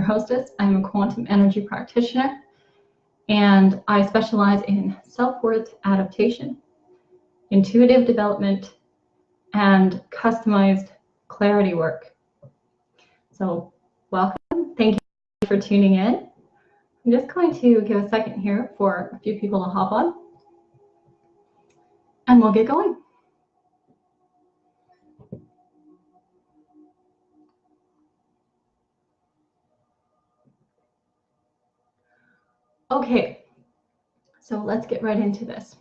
your hostess. I'm a quantum energy practitioner, and I specialize in self-worth adaptation, intuitive development, and customized clarity work. So welcome. Thank you for tuning in. I'm just going to give a second here for a few people to hop on, and we'll get going. Okay, so let's get right into this.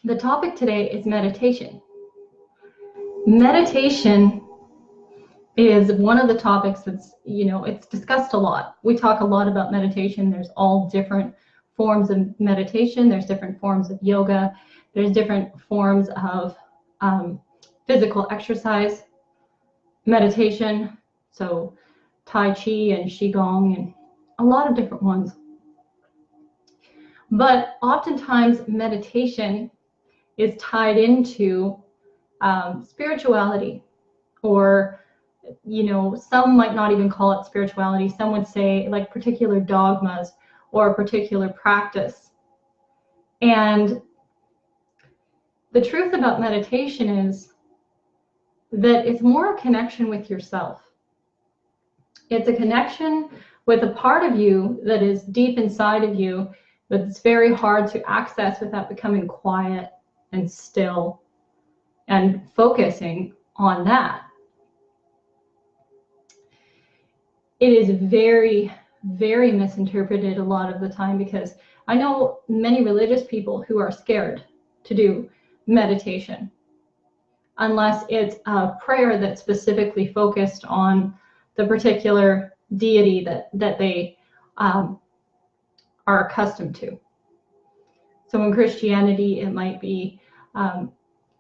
The topic today is meditation. Meditation is one of the topics that's, it's discussed a lot. We talk a lot about meditation. There's all different forms of meditation. There's different forms of yoga. There's different forms of physical exercise meditation. So Tai Chi and Qigong and a lot of different ones. But oftentimes meditation is tied into spirituality, or some might not even call it spirituality. Some would say like particular dogmas or a particular practice. And the truth about meditation is that it's more a connection with yourself. It's a connection with a part of you that is deep inside of you, but it's very hard to access without becoming quiet and still and focusing on that. It is very, very misinterpreted a lot of the time, because I know many religious people who are scared to do meditation unless it's a prayer that's specifically focused on the particular deity that they are accustomed to. So in Christianity, it might be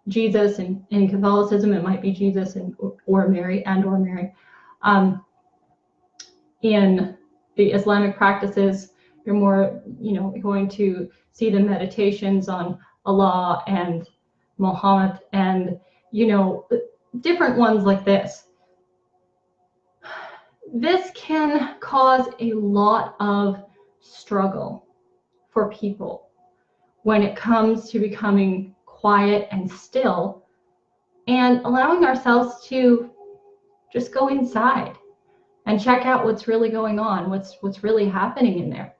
Jesus, and in Catholicism, it might be Jesus or Mary. In the Islamic practices, you're more, going to see the meditations on Allah and Muhammad and, different ones like this. This can cause a lot of struggle for people when it comes to becoming quiet and still and allowing ourselves to just go inside and check out what's really going on, what's really happening in there.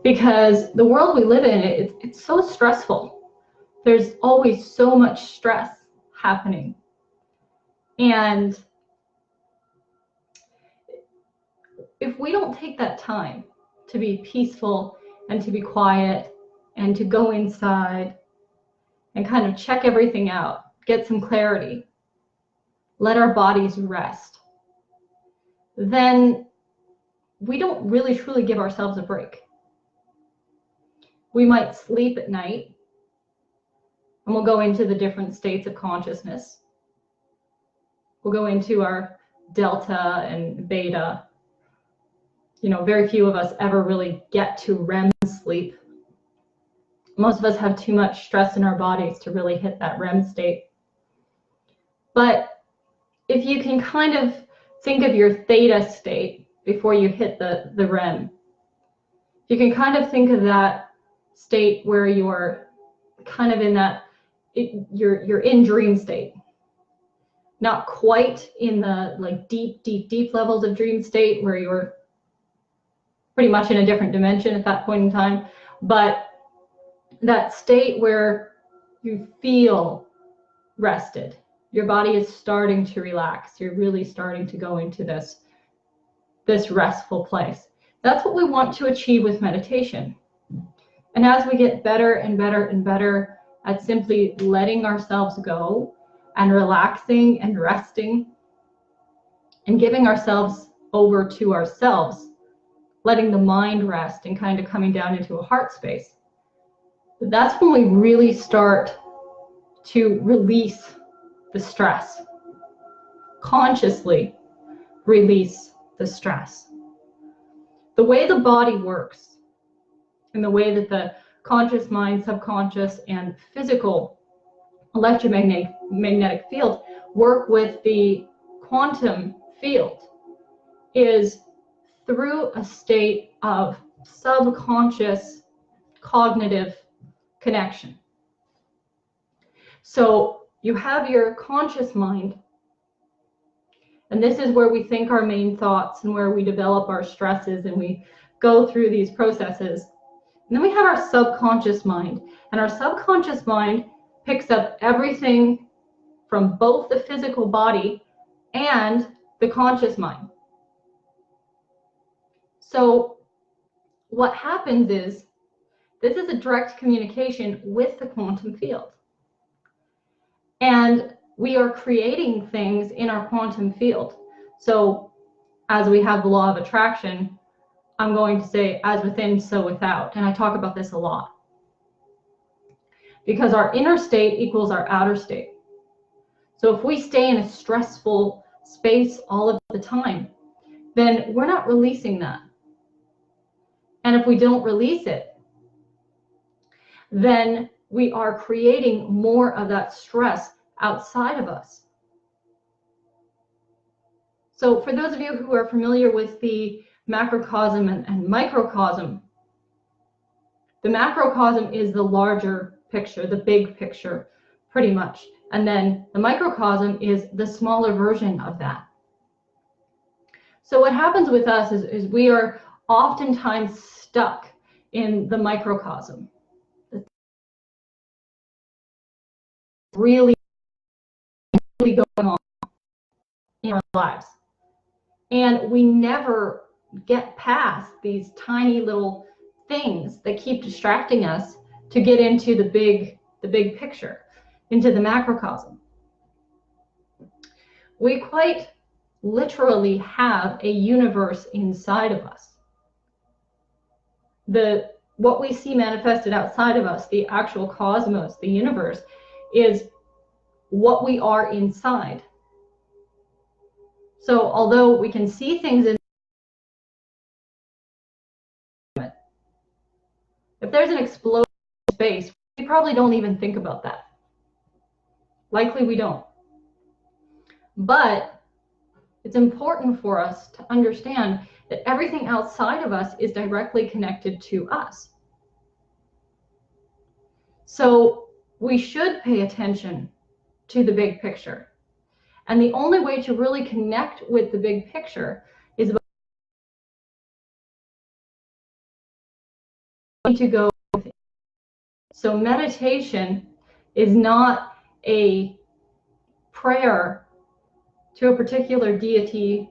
Because the world we live in, it's so stressful. There's always so much stress happening. And if we don't take that time to be peaceful and to be quiet and to go inside and kind of check everything out, get some clarity, let our bodies rest, then we don't really truly give ourselves a break. We might sleep at night, and we'll go into the different states of consciousness. We'll go into our delta and beta. Very few of us ever really get to REM sleep. Most of us have too much stress in our bodies to really hit that REM state. But if you can kind of think of your theta state before you hit the REM, you can kind of think of that state where you're kind of in that, you're in dream state. Not quite in the deep levels of dream state where you're pretty much in a different dimension at that point in time, but that state where you feel rested. Your body is starting to relax. You're really starting to go into this restful place. That's what we want to achieve with meditation. And as we get better and better and better at simply letting ourselves go and relaxing and resting and giving ourselves over to ourselves, letting the mind rest and kind of coming down into a heart space, that's when we really start to release the stress, consciously release the stress. The way the body works and the way that the conscious mind, subconscious, and physical electromagnetic field work with the quantum field is through a state of subconscious cognitive connection. So you have your conscious mind, and this is where we think our main thoughts and where we develop our stresses and we go through these processes. And then we have our subconscious mind, and our subconscious mind picks up everything from both the physical body and the conscious mind. So what happens is, this is a direct communication with the quantum field. And we are creating things in our quantum field. So as we have the law of attraction, I'm going to say as within, so without. And I talk about this a lot. Because our inner state equals our outer state. So if we stay in a stressful space all of the time, then we're not releasing that. And if we don't release it, then we are creating more of that stress outside of us. So for those of you who are familiar with the macrocosm and microcosm, the macrocosm is the larger picture, the big picture, pretty much. And then the microcosm is the smaller version of that. So what happens with us is we are oftentimes stuck in the microcosm. Really going on in our lives. And we never get past these tiny little things that keep distracting us to get into the big picture, into the macrocosm. We quite literally have a universe inside of us. What we see manifested outside of us, the actual cosmos, the universe, is what we are inside. So although we can see things in if there's an explosion in space, we probably don't even think about that. Likely we don't. But it's important for us to understand that everything outside of us is directly connected to us. So we should pay attention to the big picture. And the only way to really connect with the big picture is to go within. So meditation is not a prayer to a particular deity.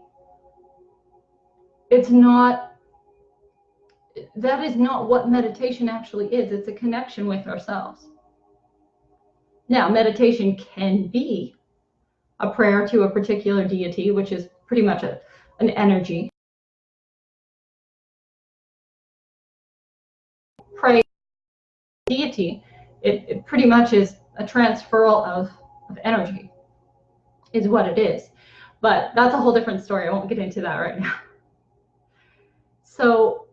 It's not, that is not what meditation actually is. It's a connection with ourselves. Now, meditation can be a prayer to a particular deity, which is pretty much an energy. Pray deity, it pretty much is a transferal of energy, is what it is. But that's a whole different story. I won't get into that right now. So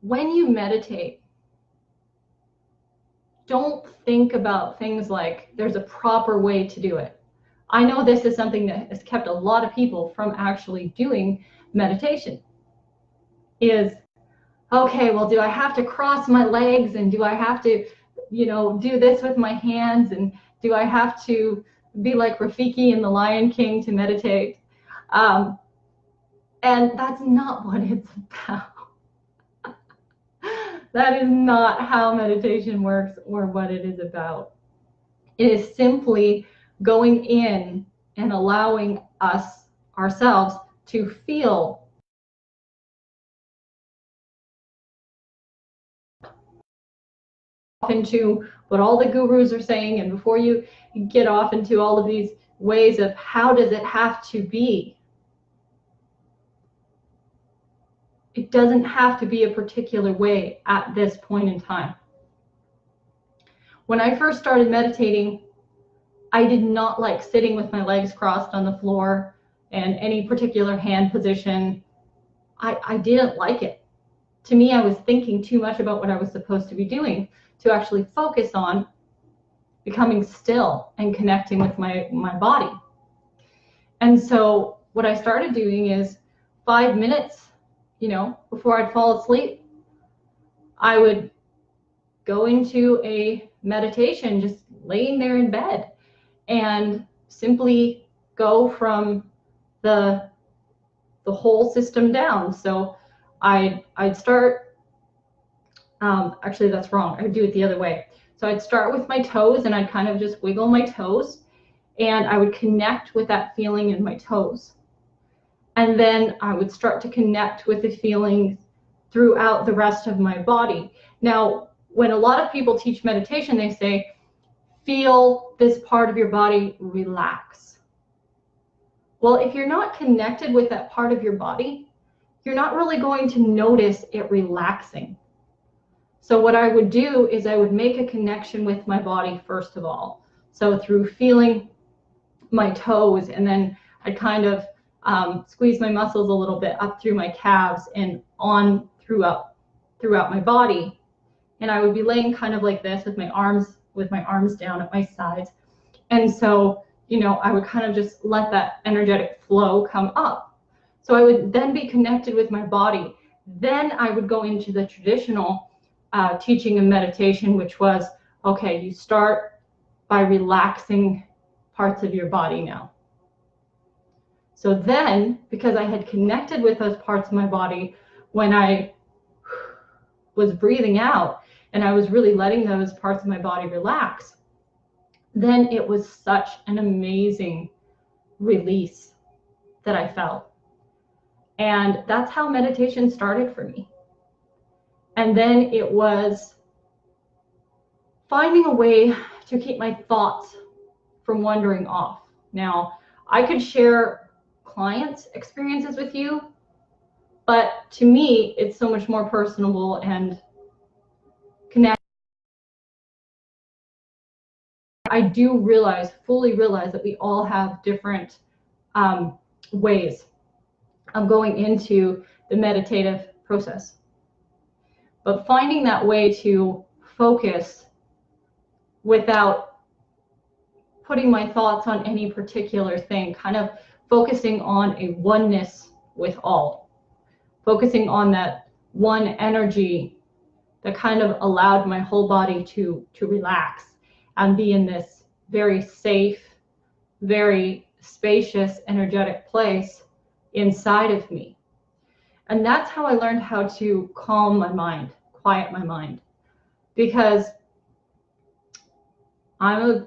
when you meditate, don't think about things like there's a proper way to do it. I know this is something that has kept a lot of people from actually doing meditation. Is, okay, well, do I have to cross my legs, and do I have to, do this with my hands, and do I have to be like Rafiki in The Lion King to meditate? And that's not what it's about. That is not how meditation works or what it is about. It is simply going in and allowing ourselves to feel off into what all the gurus are saying, and before you get off into all of these ways of how does it have to be, it doesn't have to be a particular way at this point in time. When I first started meditating, I did not like sitting with my legs crossed on the floor and any particular hand position. I didn't like it. To me, I was thinking too much about what I was supposed to be doing to actually focus on becoming still and connecting with my body. And so what I started doing is 5 minutes, before I'd fall asleep, I would go into a meditation, just laying there in bed, and simply go from the whole system down. So I'd start, actually that's wrong, I'd do it the other way. So I'd start with my toes, and I'd kind of just wiggle my toes, and I would connect with that feeling in my toes. And then I would start to connect with the feeling throughout the rest of my body. Now, when a lot of people teach meditation, they say, feel this part of your body relax. Well, if you're not connected with that part of your body, you're not really going to notice it relaxing. So what I would do is I would make a connection with my body first of all. So through feeling my toes, and then I'd kind of squeeze my muscles a little bit up through my calves and on throughout my body. And I would be laying kind of like this with my arms down at my sides. And so, I would kind of just let that energetic flow come up. So I would then be connected with my body. Then I would go into the traditional teaching of meditation, which was, okay, you start by relaxing parts of your body now. So then, because I had connected with those parts of my body when I was breathing out, and I was really letting those parts of my body relax, then it was such an amazing release that I felt. And that's how meditation started for me. And then it was finding a way to keep my thoughts from wandering off. Now, I could share clients' experiences with you, but to me, it's so much more personable and connected. I do fully realize that we all have different ways of going into the meditative process. But finding that way to focus without putting my thoughts on any particular thing, kind of focusing on a oneness with all, focusing on that one energy that kind of allowed my whole body to relax and be in this very safe, very spacious, energetic place inside of me. And that's how I learned how to calm my mind, quiet my mind, because I'm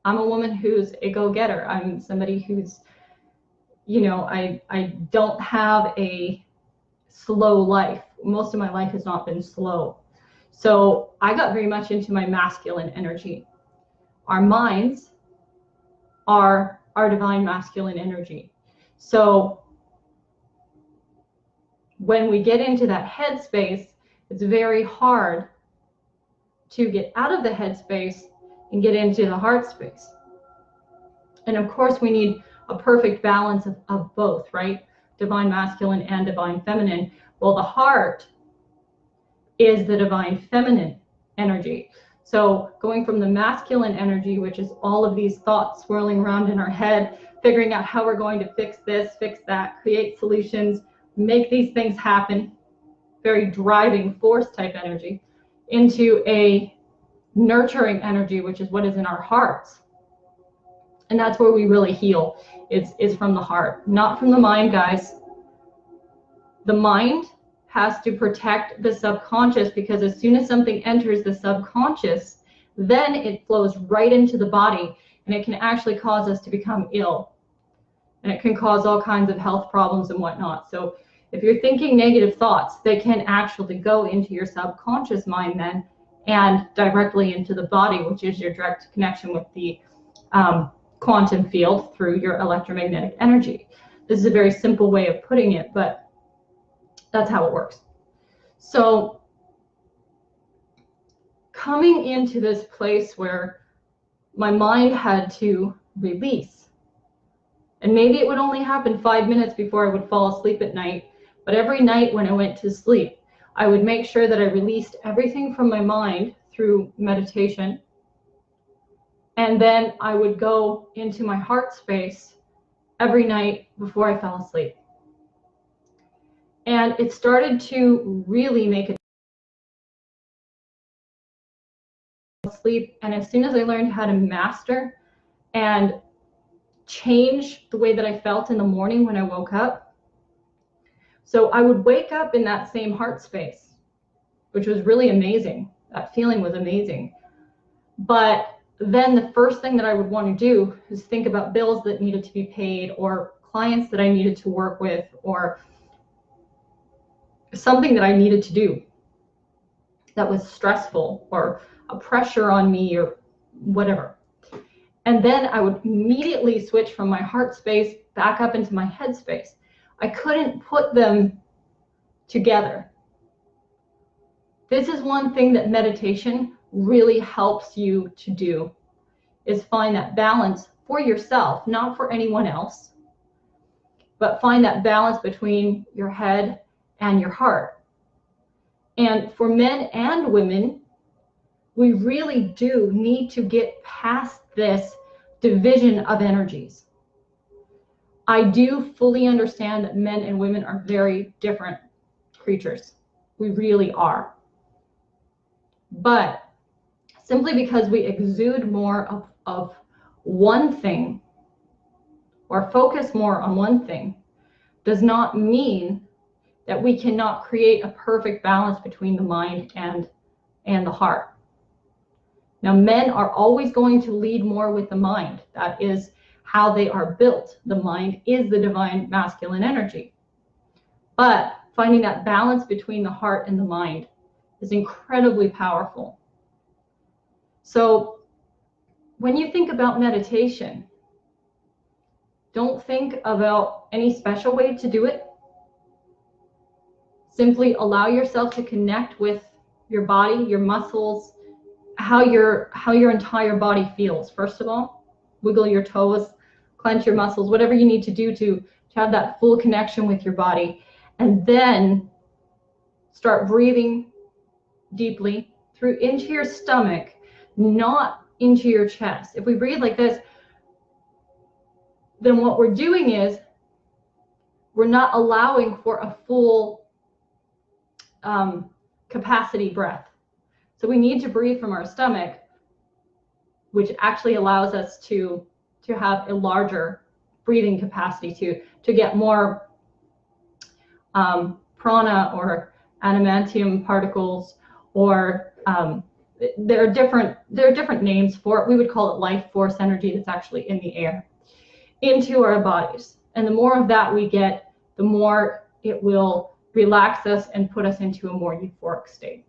a woman who's a go-getter. I'm somebody who's, I don't have a slow life. Most of my life has not been slow. So I got very much into my masculine energy. Our minds are our divine masculine energy. So when we get into that headspace, it's very hard to get out of the headspace and get into the heart space. And of course, we need a perfect balance of both, right? Divine masculine and divine feminine. Well, the heart is the divine feminine energy. So going from the masculine energy, which is all of these thoughts swirling around in our head, figuring out how we're going to fix this, fix that, create solutions, make these things happen, very driving force type energy, into a nurturing energy, which is what is in our hearts. And that's where we really heal. It's from the heart, not from the mind, guys. The mind has to protect the subconscious, because as soon as something enters the subconscious, then it flows right into the body, and it can actually cause us to become ill. And it can cause all kinds of health problems and whatnot. So if you're thinking negative thoughts, they can actually go into your subconscious mind then, and directly into the body, which is your direct connection with the quantum field through your electromagnetic energy. This is a very simple way of putting it, but that's how it works. So coming into this place where my mind had to release, and maybe it would only happen 5 minutes before I would fall asleep at night, but every night when I went to sleep, I would make sure that I released everything from my mind through meditation. And then I would go into my heart space every night before I fell asleep. And it started to really make a sleep. And as soon as I learned how to master and change the way that I felt in the morning when I woke up, so I would wake up in that same heart space, which was really amazing. That feeling was amazing. But then the first thing that I would want to do is think about bills that needed to be paid, or clients that I needed to work with, or something that I needed to do that was stressful, or a pressure on me, or whatever. And then I would immediately switch from my heart space back up into my head space. I couldn't put them together. This is one thing that meditation really helps you to do, is find that balance for yourself, not for anyone else, but find that balance between your head and your heart. And for men and women, we really do need to get past this division of energies. I do fully understand that men and women are very different creatures. We really are. But simply because we exude more of one thing, or focus more on one thing, does not mean that we cannot create a perfect balance between the mind and the heart. Now, men are always going to lead more with the mind. That is how they are built. The mind is the divine masculine energy. But finding that balance between the heart and the mind is incredibly powerful. So when you think about meditation, don't think about any special way to do it. Simply allow yourself to connect with your body, your muscles, how your entire body feels. First of all, wiggle your toes, clench your muscles, whatever you need to do to have that full connection with your body. And then start breathing deeply through into your stomach, not into your chest. If we breathe like this, then what we're doing is we're not allowing for a full capacity breath. So we need to breathe from our stomach, which actually allows us to have a larger breathing capacity, to get more prana or adamantium particles, or there are different names for it. We would call it life force energy that's actually in the air, into our bodies. And the more of that we get, the more it will relax us and put us into a more euphoric state.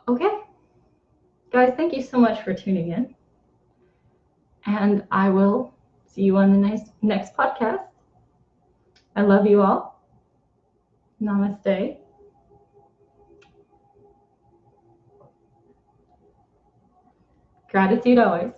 Okay, guys, thank you so much for tuning in. And I will see you on the next podcast. I love you all. Namaste. Gratitude always.